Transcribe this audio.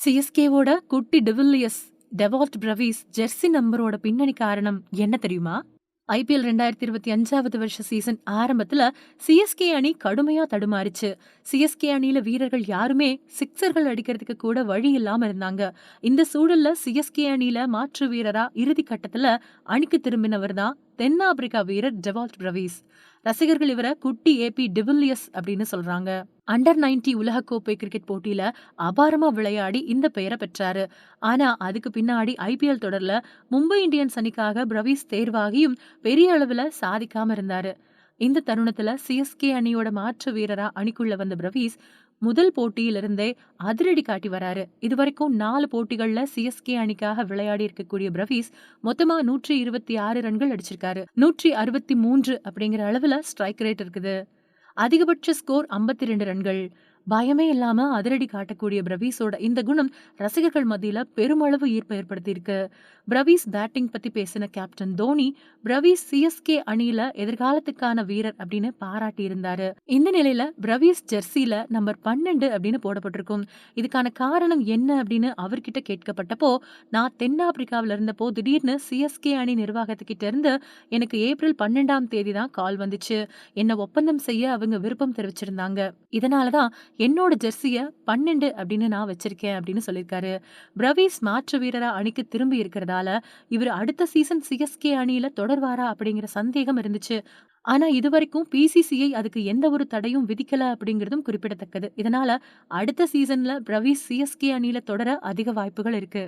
சிஎஸ்கேவோட குட்டி de Villiers Dewald பிரவீஸ் Jersey நம்பரோட பின்னணி காரணம் என்ன தெரியுமா? ஐபிஎல் 2025வது வருஷ சீசன் ஆரம்பத்துல சிஎஸ்கே அணி கடுமையா தடுமாறிச்சு. சிஎஸ்கே அணியில வீரர்கள் யாருமே சிக்சர்கள் அடிக்கிறதுக்கு கூட வழி இல்லாம இருந்தாங்க. இந்த சூழல்ல சிஎஸ்கே அணியில மாற்று வீரரா இறுதி கட்டத்துல அணிக்கு திரும்பினவர் தான் தென்னாப்பிரிக்கா வீரர் டெவால்ட் பிரவீஸ். ரசிகர்கள் இவரை குட்டி ஏபி டிவில்லியர்ஸ் அப்படின்னு சொல்றாங்க. அண்டர் 90 உலகக்கோப்பை கிரிக்கெட் போட்டியில அபாரமா விளையாடி இந்த பெயரை பெற்றாரு. ஆனா அதுக்கு பின்னாடி ஐபிஎல் தொடர்ல மும்பை இந்தியன்ஸ் அணிக்காக பிரவீஸ் தேர்வாகியும் பெரிய அளவுல சாதிக்காம இருந்தாரு. இந்த தருணத்துல சிஎஸ்கே அணியோட மாற்று வீரரா அணிக்குள்ள வந்த பிரவீஸ் முதல் போட்டியிலிருந்தே அதிரடி காட்டி வராரு. இதுவரைக்கும் 4 போட்டிகள்ல சிஎஸ்கே அணிக்காக விளையாடி இருக்கக்கூடிய பிரவீஸ் மொத்தமா 126 ரன்கள் அடிச்சிருக்காரு. 163 அப்படிங்கிற அளவுல ஸ்ட்ரைக் ரேட் இருக்குது. அதிகபட்ச ஸ்கோர் 52 ரன்கள். பயமே இல்லாம அதிரடி காட்டக்கூடிய பிரவீஸோட இந்த குணம் ரசிகர்கள் மத்தியில பெருமளவு ஈர்ப்பை ஏற்படுத்தியிருக்கு. பிரவீஸ் பேட்டிங் பத்தி பேசின கேப்டன் தோனி பிரவீஸ் சிஎஸ்கே அணியில எதிர்காலத்துக்கான வீரர் அப்படின்னு பாராட்டி இருந்தாரு. இந்த நிலையில பிரவீஸ் ஜெர்சில நம்பர் 12 அப்படின்னு போடப்பட்டிருக்கும். இதுக்கான காரணம் என்ன அப்படின்னு அவர்கிட்ட கேட்கப்பட்டப்போ, நான் தென்னாப்பிரிக்காவில இருந்தப்போ திடீர்னு சிஎஸ்கே அணி நிர்வாகத்துக்கிட்ட இருந்து எனக்கு ஏப்ரல் 12ஆம் தேதி தான் கால் வந்துச்சு. என்ன ஒப்பந்தம் செய்ய அவங்க விருப்பம் தெரிவிச்சிருந்தாங்க. இதனாலதான் என்னோட ஜெர்சிய 12 அப்படின்னு நான் வச்சிருக்கேன் அப்படின்னு சொல்லியிருக்காரு. பிரவீஸ் மாற்று வீரரா அணிக்கு திரும்பி இருக்கிறதால இவர் அடுத்த சீசன் சிஎஸ்கே அணியில தொடர்வாரா அப்படிங்கிற சந்தேகம் இருந்துச்சு. ஆனா இதுவரைக்கும் பிசிசிஐ அதுக்கு எந்த ஒரு தடையும் விதிக்கல அப்படிங்கிறதும் குறிப்பிடத்தக்கது. இதனால அடுத்த சீசன்ல பிரவீஸ் சிஎஸ்கே அணியில தொடர அதிக வாய்ப்புகள் இருக்கு.